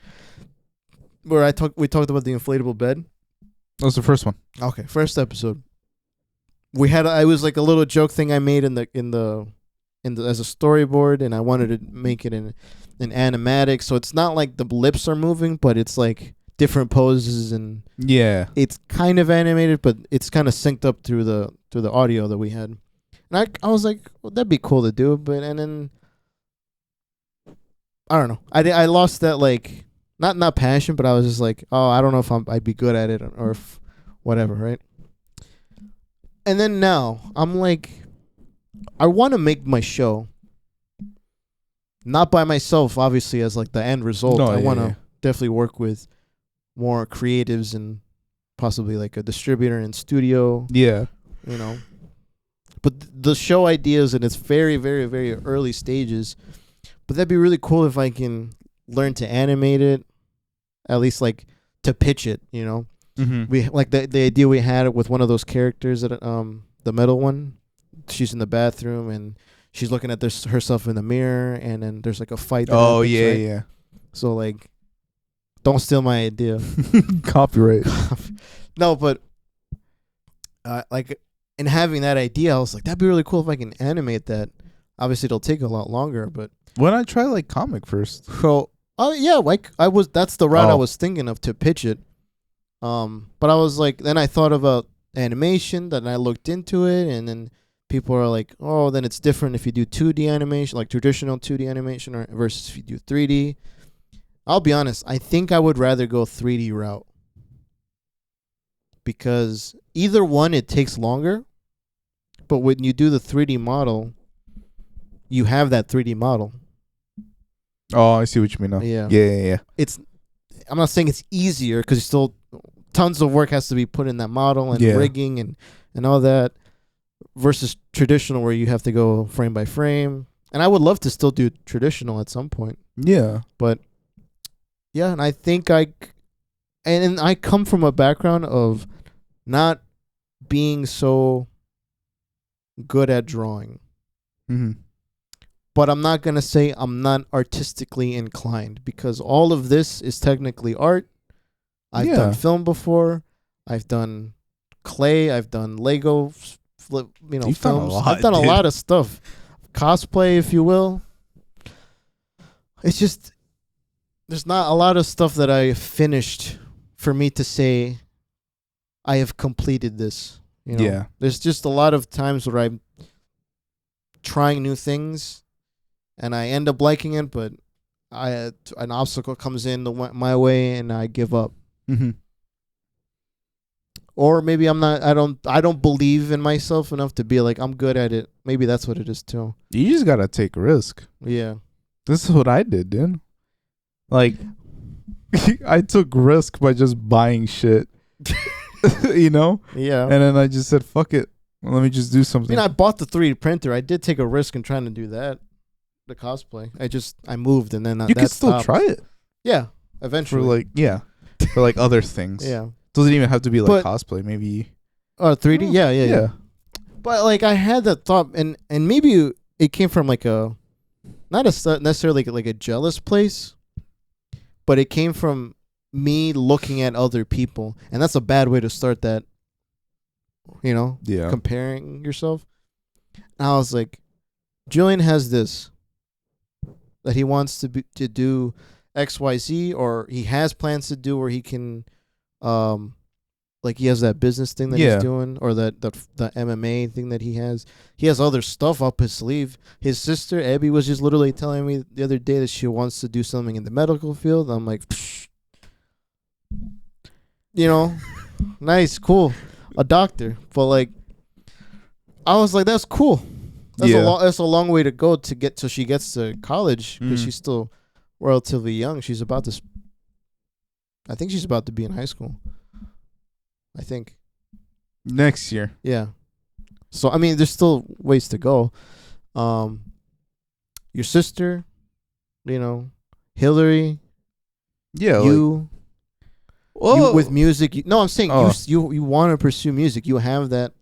Where we talked about the inflatable bed? That was the first one. Okay, first episode. I was like a little joke thing I made in the as a storyboard, and I wanted to make it in animatic, so it's not like the lips are moving, but it's like different poses, and it's kind of animated, but it's kind of synced up through the audio that we had. And I was like, well, that'd be cool to do, and then I don't know, I lost that like not passion, but I was just like, oh, I don't know if I'd be good at it or if whatever, right? And then now I'm like, I want to make my show not by myself, obviously, as like the end result. I want to definitely work with more creatives and possibly like a distributor and studio. Yeah. But the show idea is in its very, very, very early stages. But that'd be really cool if I can learn to animate it, at least like to pitch it, We like the idea we had with one of those characters that the metal one. She's in the bathroom and she's looking at herself in the mirror, and then there's like a fight. That happens, yeah, right? yeah. So like, don't steal my idea. Copyright. No, but like in having that idea, I was like, that'd be really cool if I can animate that. Obviously, it'll take a lot longer, but why not try like comic first? So, yeah, like that's the route I was thinking of to pitch it. But I was like, then I thought about animation, then I looked into it, and then people are like, oh, then it's different if you do 2D animation, like traditional 2D animation, or versus if you do 3D. I'll be honest, I think I would rather go 3D route. Because either one, it takes longer, but when you do the 3D model, you have that 3D model. Oh, I see what you mean now. Yeah. I'm not saying it's easier because still tons of work has to be put in that model and rigging and all that versus traditional where you have to go frame by frame. And I would love to still do traditional at some point. Yeah. But yeah, and I think I come from a background of not being so good at drawing. But I'm not going to say I'm not artistically inclined because all of this is technically art. I've done film before. I've done clay. I've done Lego, You've films. I've done a lot of stuff. Cosplay, if you will. It's just, there's not a lot of stuff that I finished for me to say I have completed this. Yeah. There's just a lot of times where I'm trying new things and I end up liking it, but an obstacle comes in my way and I give up. Or maybe I don't believe in myself enough to be like, I'm good at it. Maybe that's what it is too. You just gotta take risk. Yeah. This is what I did, dude. Like, I took risk by just buying shit. Yeah. And then I just said, fuck it. Let me just do something. I bought the 3D printer. I did take a risk in trying to do that. The cosplay. I moved and then you can still try it. Yeah. Eventually. For like other things. Yeah. Doesn't even have to be like cosplay. Maybe. 3D? Yeah. But like I had that thought and maybe it came from like not necessarily like a jealous place, but it came from me looking at other people. And that's a bad way to start that. Comparing yourself. And I was like, Julian has this that he wants to do XYZ, or he has plans to do, where he can, like he has that business thing that he's doing, or the MMA thing that he has. He has other stuff up his sleeve. His sister Abby was just literally telling me the other day that she wants to do something in the medical field. I'm like, nice, cool, a doctor, but like, I was like, that's cool. That's a long way to go to get till she gets to college because she's still relatively young. She's about to. I think she's about to be in high school. I think next year. Yeah. So I mean, there's still ways to go. Your sister, Hillary. Yeah. You. You with music. I'm saying you want to pursue music. You have that.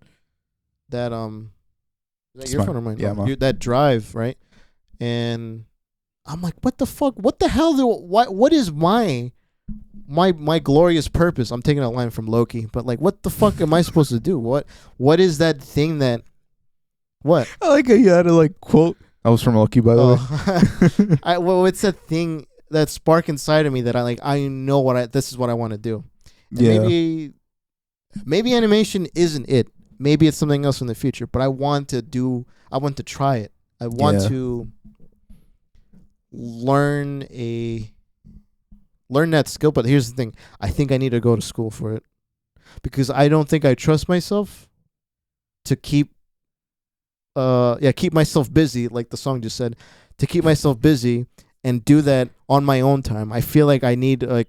Is that your phone or mine? Yeah, that drive, right? And I'm like, what the fuck? What the hell? What is my glorious purpose? I'm taking a line from Loki, but like, what the fuck am I supposed to do? What is that thing that? What? I like how you had to like quote. I was from Loki, by the way. What's that thing, that spark inside of me that I know this is what I want to do. And maybe animation isn't it. Maybe it's something else in the future, but I want to try it. I want to learn that skill. But here's the thing. I think I need to go to school for it because I don't think I trust myself to keep myself busy. Like the song just said, to keep myself busy and do that on my own time. I feel like I need a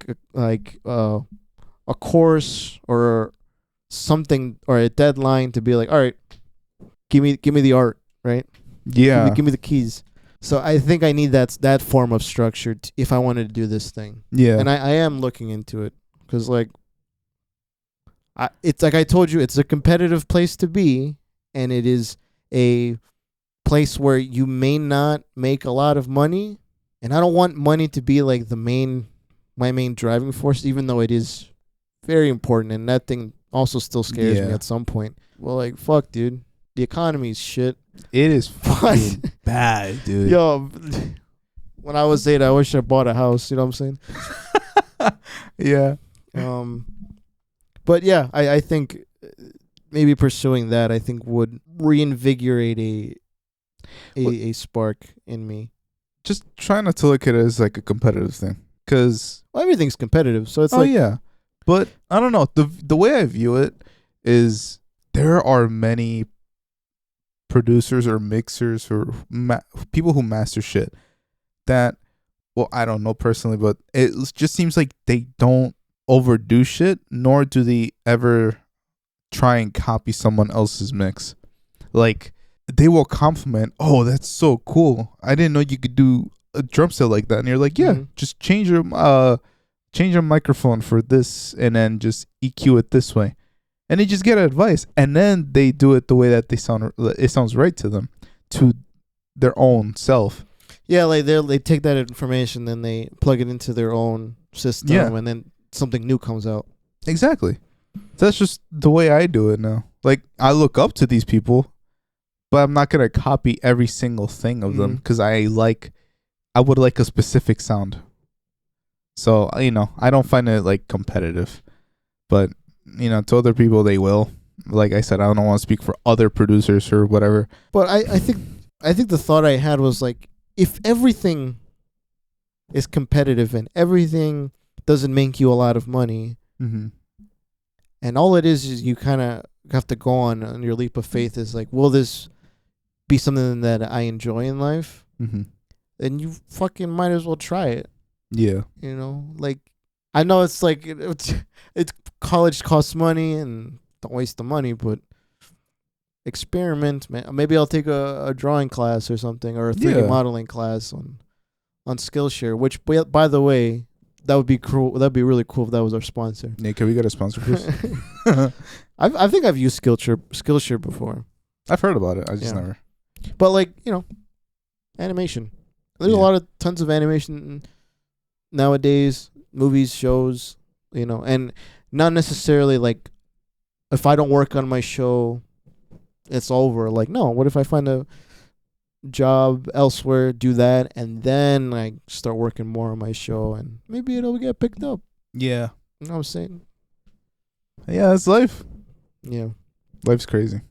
course or something or a deadline to be like, all right, give me the art, right? Yeah. Give me the keys. So I think I need that form of structure if I wanted to do this thing. Yeah. And I am looking into it because like It's like I told you, it's a competitive place to be, and it is a place where you may not make a lot of money, and I don't want money to be like my main driving force, even though it is very important, and that thing also still scares me at some point. Well, like, fuck, dude, the economy's shit. It is fucking bad, dude. Yo, when I was 8, I wish I bought a house. You know what I'm saying? Yeah. But yeah, I think maybe pursuing that, I think, would reinvigorate a spark in me. Just try not to look at it as like a competitive thing, because everything's competitive. So it's yeah, but I don't know. The way I view it is there are many producers or mixers or people who master shit that, well, I don't know personally, but it just seems like they don't overdo shit, nor do they ever try and copy someone else's mix. Like, they will compliment, oh, that's so cool, I didn't know you could do a drum set like that, and you're like, yeah, just change your microphone for this and then just EQ it this way, and they just get advice, and then they do it the way that it sounds right to them, to their own self. Yeah, like they take that information, then they plug it into their own system, and then something new comes out. Exactly. That's just the way I do it now. Like, I look up to these people, but I'm not gonna copy every single thing of them, because I would like a specific sound. So, I don't find it like competitive, but to other people they will. Like I said, I don't want to speak for other producers or whatever. But I think the thought I had was like, if everything is competitive and everything doesn't make you a lot of money, and all it is you kind of have to go on your leap of faith is like, will this be something that I enjoy in life? Then you fucking might as well try it. Yeah. Like, I know it's like it's college costs money, and don't waste the money, but experiment, man. Maybe I'll take a drawing class or something, or a 3D modeling class on Skillshare, which, by the way, that would be cool. That'd be really cool if that was our sponsor. Yeah, can we get a sponsor, please? I think I've used Skillshare before. I've heard about it. I just never. But like, animation. There's a lot of tons of animation nowadays, movies, shows, and not necessarily like, if I don't work on my show, it's over. Like, no, what if I find a job elsewhere, do that, and then I start working more on my show, and maybe it'll get picked up. Yeah. You know what I'm saying? Yeah, that's life. Yeah. Life's crazy.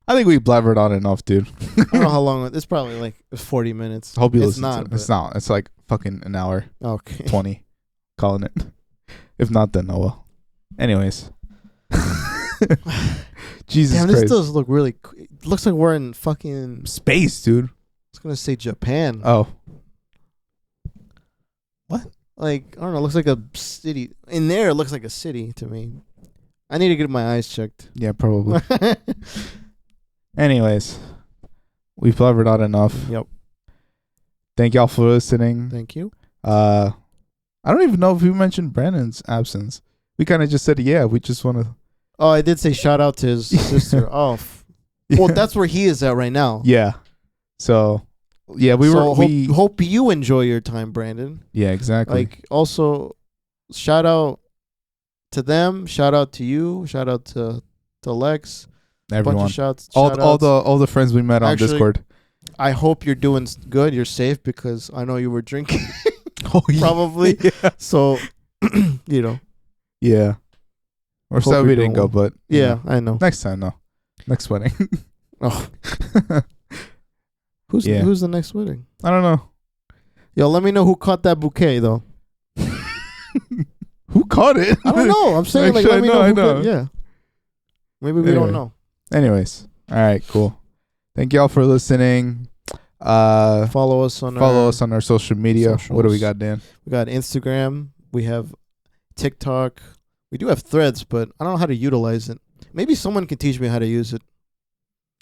I think we blabbered on enough, dude. I don't know how long. It's probably like 40 minutes. Hope you listen to it. It's not. It's like fucking an hour. Okay. 20. Calling it. If not, then oh well. Anyways. Jesus Christ. This does look really... It looks like we're in fucking... space, dude. I was going to say Japan. Oh. What? Like, I don't know. It looks like a city. In there, it looks like a city to me. I need to get my eyes checked. Yeah, probably. Anyways. We've blabbered on enough. Yep. Thank y'all for listening. Thank you. I don't even know if we mentioned Brandon's absence. We kind of just said, yeah, we just want to... Oh, I did say shout out to his sister. Oh, well, that's where he is at right now. Yeah. So, yeah, hope you enjoy your time, Brandon. Yeah, exactly. Like, also, shout out to them. Shout out to you. Shout out to Lex. Everyone. Bunch of shouts. All the friends we met on Discord. I hope you're doing good. You're safe, because I know you were drinking. Oh, probably. Yeah. So, Yeah. Or so we didn't go, but I know. Next time, though. Next wedding. Oh. Who's the next wedding? I don't know. Yo, let me know who caught that bouquet, though. Who caught it? I don't know. I'm saying, like, let me know. Who yeah. Maybe we don't know. Anyways. All right, cool. Thank y'all for listening. Follow us on our social media. Socials. What do we got, Dan? We got Instagram. We have TikTok. We do have Threads, but I don't know how to utilize it. Maybe someone can teach me how to use it.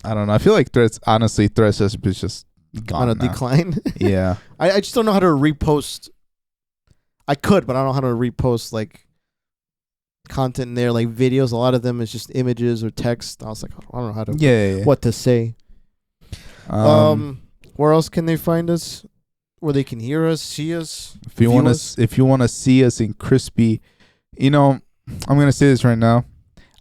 I don't know. I feel like Threads is just gone on a now. Decline. Yeah. I just don't know how to repost. I could, but I don't know how to repost like content in there, like videos. A lot of them is just images or text. I was like, I don't know how to Yeah. what to say. Where else can they find us? Where they can hear us, see us. If you want to see us in crispy, I'm gonna say this right now.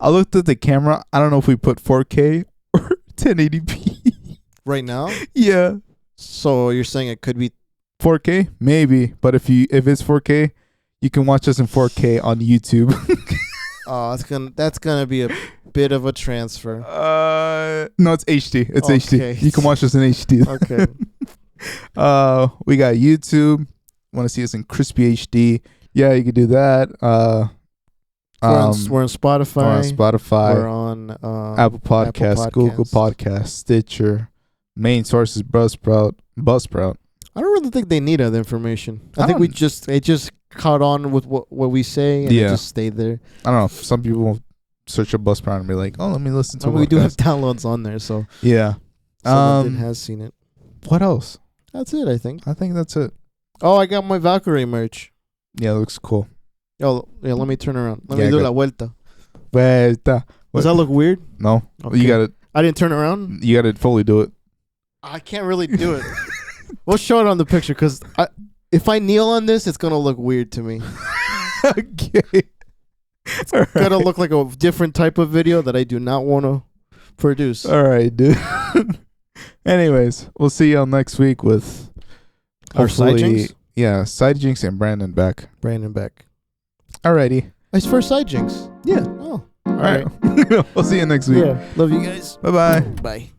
I looked at the camera. I don't know if we put 4K or 1080p. Right now? Yeah. So you're saying it could be 4K? Maybe. But if it's 4K, you can watch us in 4K on YouTube. Oh, that's gonna be a bit of a transfer. No, it's HD. It's Okay. HD. You can watch us in HD. Okay. We got YouTube. Want to see us in crispy HD? Yeah, you can do that. We're on Spotify. We're on Spotify. We're on Apple Podcasts, Google Podcasts, Stitcher. Main source is Buzzsprout. I don't really think they need other information. I think it just caught on with what we say and it just stayed there. I don't know. Some people will search up Buzzsprout and be like, "Oh, let me listen to." We do have downloads on there, so yeah. Someone has seen it. What else? That's it. I think that's it. Oh, I got my Valkyrie merch. Yeah, it looks cool. Oh, yeah. Let me turn around. Let me do la vuelta. Does that look weird? No. Okay. You got it. I didn't turn around. You got to fully do it. I can't really do it. We'll show it on the picture because if I kneel on this, it's gonna look weird to me. Okay. It's gonna look like a different type of video that I do not want to produce. All right, dude. Anyways, we'll see y'all next week with our side jinx. Yeah, side jinx and Brandon Beck. Alrighty. It's first side jinx. Yeah. Oh. All right. We'll see you next week. Yeah. Love you guys. Bye-bye. Bye.